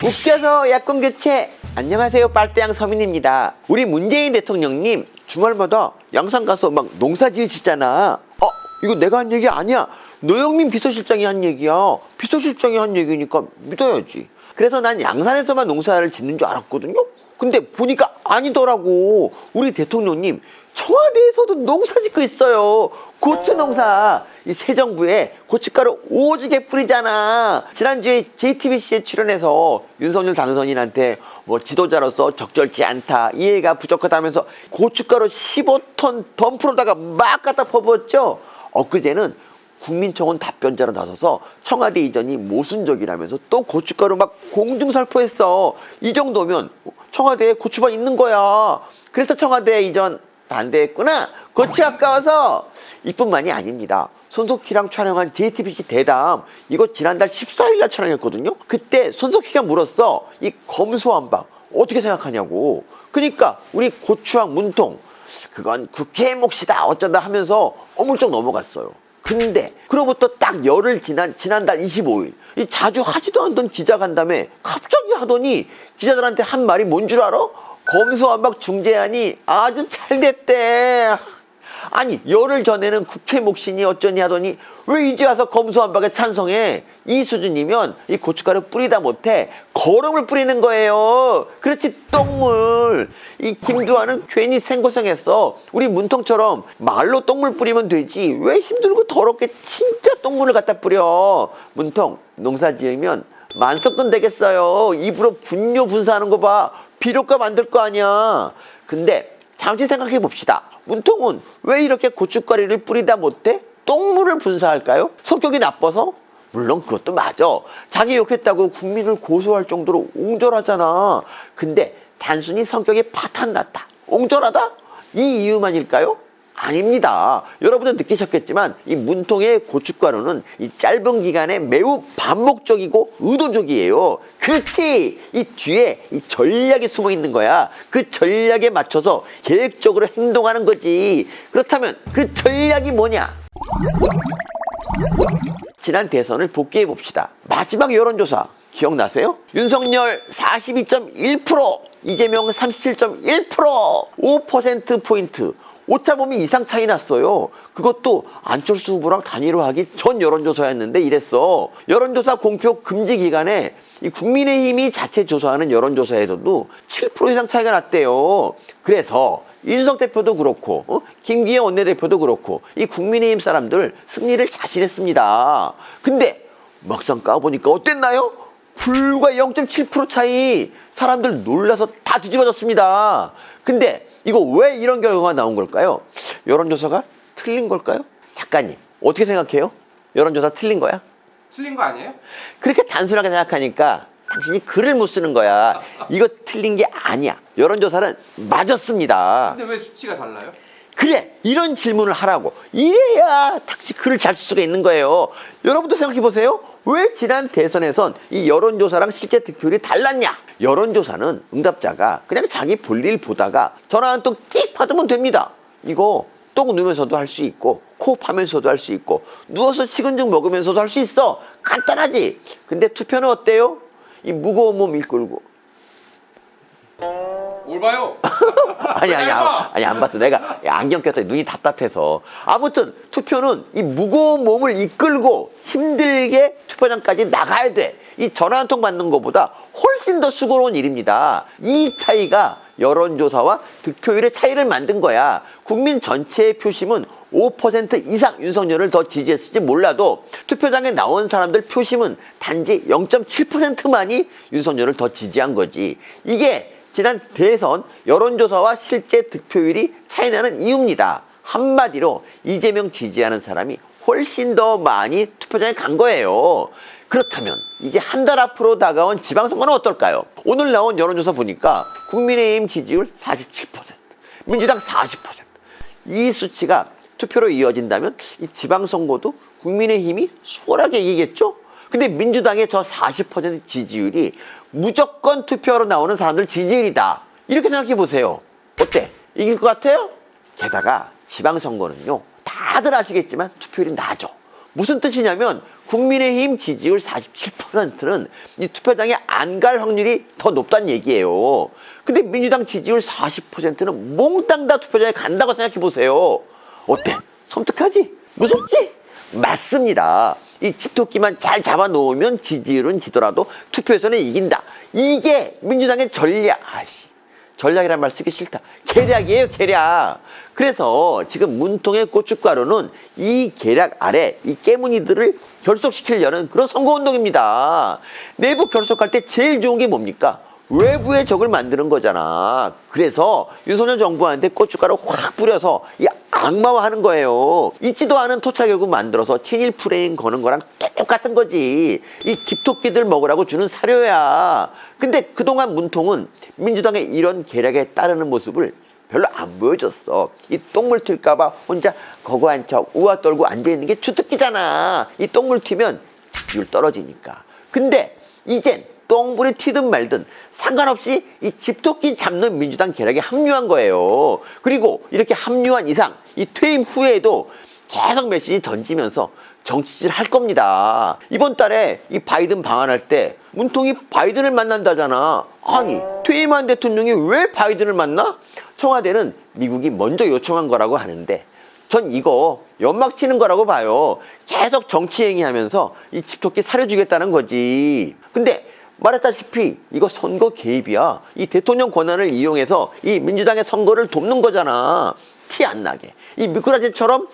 웃겨서 야권 교체. 안녕하세요, 빨대양 서민입니다. 우리 문재인 대통령님 주말마다 양산 가서 막 농사 지으시잖아. 이거 내가 한 얘기 아니야. 노영민 비서실장이 한 얘기야. 비서실장이 한 얘기니까 믿어야지. 그래서 난 양산에서만 농사를 짓는 줄 알았거든요. 근데 보니까 아니더라고. 우리 대통령님 청와대에서도 농사 짓고 있어요. 고추 농사. 이 새 정부에 고춧가루 오지게 뿌리잖아. 지난주에 JTBC에 출연해서 윤석열 당선인한테 뭐 지도자로서 적절치 않다, 이해가 부족하다면서 고춧가루 15톤 덤프로다가 막 갖다 퍼부었죠. 엊그제는 국민청원 답변자로 나서서 청와대 이전이 모순적이라면서 또 고춧가루 막 공중살포했어. 이 정도면 청와대에 고추만 있는 거야. 그래서 청와대 이전 반대했구나. 고추 아까워서. 이뿐만이 아닙니다. 손석희랑 촬영한 JTBC 대담, 이거 지난달 14일날 촬영했거든요. 그때 손석희가 물었어. 이 검수완박 어떻게 생각하냐고. 그러니까 우리 고추왕 문통, 그건 국회의 몫이다 어쩌다 하면서 어물쩍 넘어갔어요. 근데 그로부터 딱 열흘 지난 지난달 25일 이 자주 하지도 않던 기자간담회 갑자기 하더니 기자들한테 한 말이 뭔 줄 알아? 검수완박 중재안이 아주 잘 됐대. 아니 열흘 전에는 국회 몫이니 어쩌니 하더니 왜 이제 와서 검수완박에 찬성해? 이 수준이면 이 고춧가루 뿌리다 못해 거름을 뿌리는 거예요. 그렇지, 똥물. 이 김두한은 괜히 생고생했어. 우리 문통처럼 말로 똥물 뿌리면 되지 왜 힘들고 더럽게 진짜 똥물을 갖다 뿌려. 문통 농사 지으면 만석돈 되겠어요. 입으로 분뇨 분사하는 거 봐. 비료가 만들 거 아니야. 근데 잠시 생각해 봅시다. 문통은 왜 이렇게 고춧가루를 뿌리다 못해 똥물을 분사할까요? 성격이 나빠서? 물론 그것도 맞아. 자기 욕했다고 국민을 고소할 정도로 옹졸하잖아. 근데 단순히 성격이 파탄났다, 옹졸하다? 이 이유만일까요? 아닙니다. 여러분도 느끼셨겠지만 이 문통의 고춧가루는 이 짧은 기간에 매우 반복적이고 의도적이에요. 그렇지! 이 뒤에 이 전략이 숨어 있는 거야. 그 전략에 맞춰서 계획적으로 행동하는 거지. 그렇다면 그 전략이 뭐냐? 지난 대선을 복귀해 봅시다. 마지막 여론조사 기억나세요? 윤석열 42.1%, 이재명 37.1%, 5%포인트 오차범위 이상 차이 났어요. 그것도 안철수 후보랑 단일화 하기 전 여론조사였는데 이랬어. 여론조사 공표 금지 기간에 이 국민의힘이 자체 조사하는 여론조사에서도 7% 이상 차이가 났대요. 그래서 이준석 대표도 그렇고 김기현 원내대표도 그렇고 이 국민의힘 사람들 승리를 자신했습니다. 근데 막상 까보니까 어땠나요? 불과 0.7% 차이. 사람들 놀라서 다 뒤집어졌습니다. 근데 이거 왜 이런 결과가 나온 걸까요? 여론조사가 틀린 걸까요? 작가님 어떻게 생각해요? 여론조사 틀린 거야? 틀린 거 아니에요? 그렇게 단순하게 생각하니까 당신이 글을 못 쓰는 거야. 이거 틀린 게 아니야. 여론조사는 맞았습니다. 근데 왜 수치가 달라요? 그래, 이런 질문을 하라고. 이래야 당신 글을 잘 쓸 수가 있는 거예요. 여러분도 생각해보세요. 왜 지난 대선에선 이 여론조사랑 실제 득표율이 달랐냐? 여론조사는 응답자가 그냥 자기 볼일 보다가 전화 한 통 띡 받으면 됩니다. 이거 똥 누면서도 할 수 있고 코 파면서도 할 수 있고 누워서 식은죽 먹으면서도 할 수 있어. 간단하지. 근데 투표는 어때요? 이 무거운 몸 이끌고. 뭘 봐요? 아니 안 봤어. 내가 안경 꼈더니 눈이 답답해서. 아무튼 투표는 이 무거운 몸을 이끌고 힘들게 투표장까지 나가야 돼. 이 전화 한 통 받는 것보다 훨씬 더 수고로운 일입니다. 이 차이가 여론조사와 득표율의 차이를 만든 거야. 국민 전체의 표심은 5% 이상 윤석열을 더 지지했을지 몰라도 투표장에 나온 사람들 표심은 단지 0.7%만이 윤석열을 더 지지한 거지. 이게 지난 대선 여론조사와 실제 득표율이 차이나는 이유입니다. 한마디로 이재명 지지하는 사람이 훨씬 더 많이 투표장에 간 거예요. 그렇다면 이제 한 달 앞으로 다가온 지방선거는 어떨까요? 오늘 나온 여론조사 보니까 국민의힘 지지율 47%, 민주당 40%. 이 수치가 투표로 이어진다면 이 지방선거도 국민의힘이 수월하게 이기겠죠? 근데 민주당의 저 40% 지지율이 무조건 투표로 나오는 사람들 지지율이다. 이렇게 생각해 보세요. 어때? 이길 것 같아요? 게다가 지방선거는요, 다들 아시겠지만 투표율이 낮아. 무슨 뜻이냐면 국민의힘 지지율 47%는 이 투표장에 안 갈 확률이 더 높다는 얘기예요. 근데 민주당 지지율 40%는 몽땅 다 투표장에 간다고 생각해 보세요. 어때? 섬뜩하지? 무섭지? 맞습니다. 이 집토끼만 잘 잡아놓으면 지지율은 지더라도 투표에서는 이긴다. 이게 민주당의 전략. 전략이란 말 쓰기 싫다. 계략이에요, 계략. 그래서 지금 문통의 고춧가루는 이 계략 아래 이 깨문이들을 결속시키려는 그런 선거운동입니다. 내부 결속할 때 제일 좋은 게 뭡니까? 외부의 적을 만드는 거잖아. 그래서 윤석열 정부한테 고춧가루 확 뿌려서 이 악마화하는 거예요. 있지도 않은 토착여구 만들어서 친일 프레임 거는 거랑 똑같은 거지. 이 집토끼들 먹으라고 주는 사료야. 근데 그동안 문통은 민주당의 이런 계략에 따르는 모습을 별로 안 보여줬어. 이 똥물 튈까봐 혼자 거거한 척 우아 떨고 앉아있는 게 주특기잖아. 이 똥물 튀면 지지율 떨어지니까. 근데 이젠 똥물이 튀든 말든 상관없이 이 집토끼 잡는 민주당 계략에 합류한 거예요. 그리고 이렇게 합류한 이상 이 퇴임 후에도 계속 메시지 던지면서 정치질 할 겁니다. 이번 달에 이 바이든 방한할 때 문통이 바이든을 만난다잖아. 아니 퇴임한 대통령이 왜 바이든을 만나? 청와대는 미국이 먼저 요청한 거라고 하는데 전 이거 연막 치는 거라고 봐요. 계속 정치 행위하면서 이 집토끼 사려주겠다는 거지. 근데 말했다시피 이거 선거 개입이야. 이 대통령 권한을 이용해서 이 민주당의 선거를 돕는 거잖아. 티 안 나게. 이 미꾸라지처럼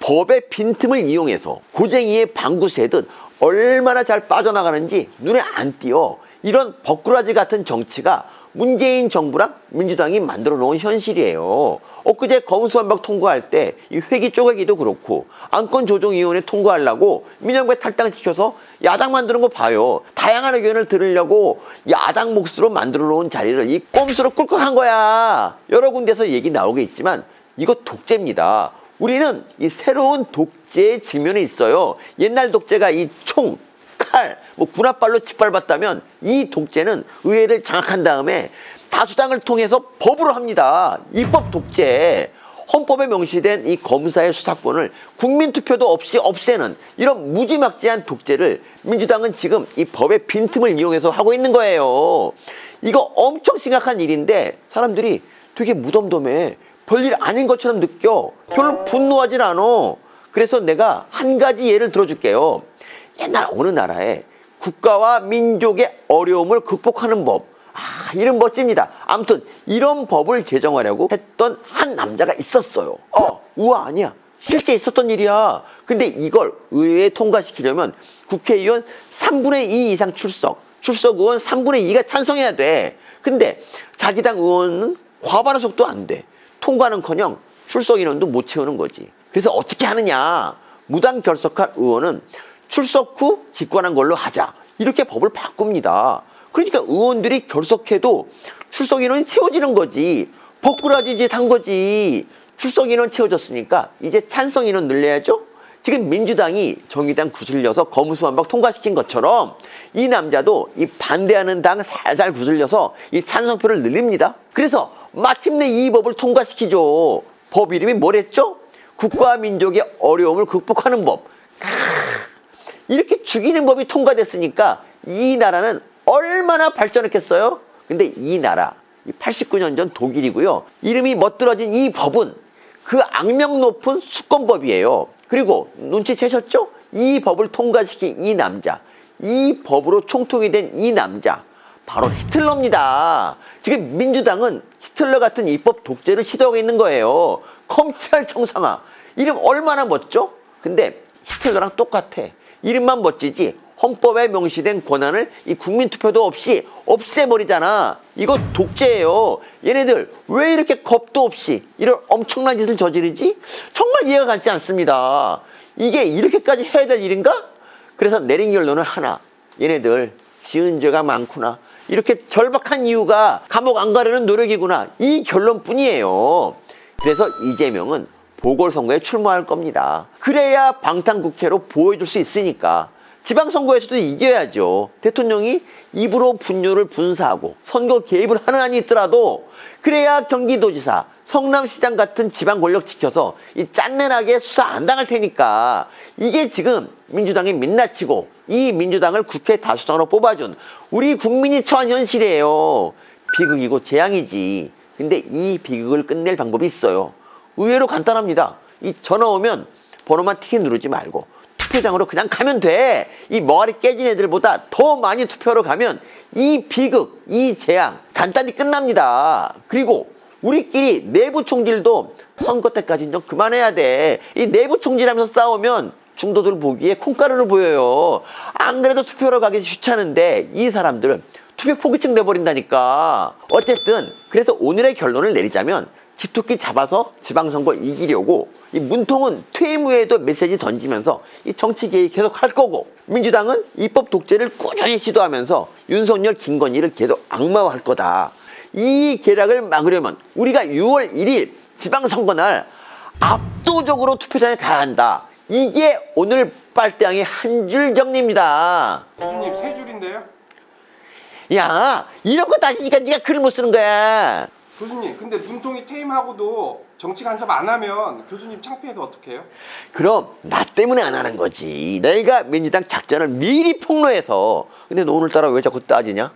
법의 빈틈을 이용해서 고쟁이의 방구 새듯 얼마나 잘 빠져나가는지 눈에 안 띄어. 이런 버꾸라지 같은 정치가 문재인 정부랑 민주당이 만들어 놓은 현실이에요. 엊그제 검수완박 통과할 때 이 회기 쪼개기도 그렇고 안건조정위원회 통과하려고 민영배 탈당시켜서 야당 만드는 거 봐요. 다양한 의견을 들으려고 야당 몫으로 만들어 놓은 자리를 이 꼼수로 꿀꺽한 거야. 여러 군데서 얘기 나오게 있지만 이거 독재입니다. 우리는 이 새로운 독재의 직면에 있어요. 옛날 독재가 이 총, 칼, 군합발로 짓밟았다면 이 독재는 의회를 장악한 다음에 다수당을 통해서 법으로 합니다. 입법 독재. 헌법에 명시된 이 검사의 수사권을 국민투표도 없이 없애는 이런 무지막지한 독재를 민주당은 지금 이 법의 빈틈을 이용해서 하고 있는 거예요. 이거 엄청 심각한 일인데 사람들이 되게 무덤덤해. 별일 아닌 것처럼 느껴. 별로 분노하진 않아. 그래서 내가 한 가지 예를 들어줄게요. 옛날 어느 나라에 국가와 민족의 어려움을 극복하는 법. 이름 멋집니다. 아무튼 이런 법을 제정하려고 했던 한 남자가 있었어요. 우와 아니야. 실제 있었던 일이야. 근데 이걸 의회에 통과시키려면 국회의원 3분의 2 이상 출석 의원 3분의 2가 찬성해야 돼. 근데 자기 당 의원은 과반의석도 안 돼. 통과는커녕 출석 인원도 못 채우는 거지. 그래서 어떻게 하느냐. 무당 결석한 의원은 출석 후 기권한 걸로 하자. 이렇게 법을 바꿉니다. 그러니까 의원들이 결석해도 출석 인원이 채워지는 거지. 버꾸라지 짓 한 거지. 출석 인원 채워졌으니까 이제 찬성 인원 늘려야죠. 지금 민주당이 정의당 구슬려서 검수완박 통과시킨 것처럼 이 남자도 이 반대하는 당 살살 구슬려서 이 찬성표를 늘립니다. 그래서 마침내 이 법을 통과시키죠. 법 이름이 뭐랬죠? 국가와 민족의 어려움을 극복하는 법. 이렇게 죽이는 법이 통과됐으니까 이 나라는 얼마나 발전했겠어요? 근데 이 나라 89년 전 독일이고요. 이름이 멋들어진 이 법은 그 악명 높은 수권법이에요. 그리고 눈치채셨죠? 이 법을 통과시킨 이 남자, 이 법으로 총통이 된 이 남자 바로 히틀러입니다. 지금 민주당은 히틀러 같은 입법 독재를 시도하고 있는 거예요. 검찰청상화 이름 얼마나 멋져? 근데 히틀러랑 똑같아. 이름만 멋지지 헌법에 명시된 권한을 이 국민투표도 없이 없애버리잖아. 이거 독재예요. 얘네들 왜 이렇게 겁도 없이 이런 엄청난 짓을 저지르지? 정말 이해가 가지 않습니다. 이게 이렇게까지 해야 될 일인가? 그래서 내린 결론은 하나. 얘네들 지은 죄가 많구나. 이렇게 절박한 이유가 감옥 안 가려는 노력이구나. 이 결론뿐이에요. 그래서 이재명은 보궐선거에 출마할 겁니다. 그래야 방탄국회로 보여줄 수 있으니까. 지방선거에서도 이겨야죠. 대통령이 입으로 분뇨를 분사하고 선거 개입을 하는 한이 있더라도 그래야 경기도지사, 성남시장 같은 지방 권력 지켜서 이 짠내나게 수사 안 당할 테니까 이게 지금 민주당이 민낯치고 이 민주당을 국회 다수당으로 뽑아준 우리 국민이 처한 현실이에요. 비극이고 재앙이지. 근데 이 비극을 끝낼 방법이 있어요. 의외로 간단합니다. 이 전화 오면 번호만 틱 누르지 말고 투표장으로 그냥 가면 돼. 이 머리 깨진 애들보다 더 많이 투표로 가면 이 비극, 이 재앙 간단히 끝납니다. 그리고 우리끼리 내부 총질도 선거 때까지는 좀 그만해야 돼. 이 내부 총질하면서 싸우면 중도들 보기에 콩가루를 보여요. 안 그래도 투표로 가기 귀찮은데 이 사람들 투표 포기증 내버린다니까. 어쨌든 그래서 오늘의 결론을 내리자면 집토끼 잡아서 지방선거 이기려고 이 문통은 퇴임 후에도 메시지 던지면서 이 정치 개입 계속 할 거고, 민주당은 입법 독재를 꾸준히 시도하면서 윤석열, 김건희를 계속 악마화할 거다. 이 계략을 막으려면 우리가 6월 1일 지방선거 날 압도적으로 투표장에 가야 한다. 이게 오늘 빨대왕의 한 줄 정리입니다. 교수님 세 줄인데요? 야, 이런 거 따지니까 네가 글을 못 쓰는 거야. 교수님 근데 문통이 퇴임하고도 정치 간섭 안 하면 교수님 창피해서 어떡해요? 그럼 나 때문에 안 하는 거지. 내가 민주당 작전을 미리 폭로해서. 근데 너 오늘따라 왜 자꾸 따지냐?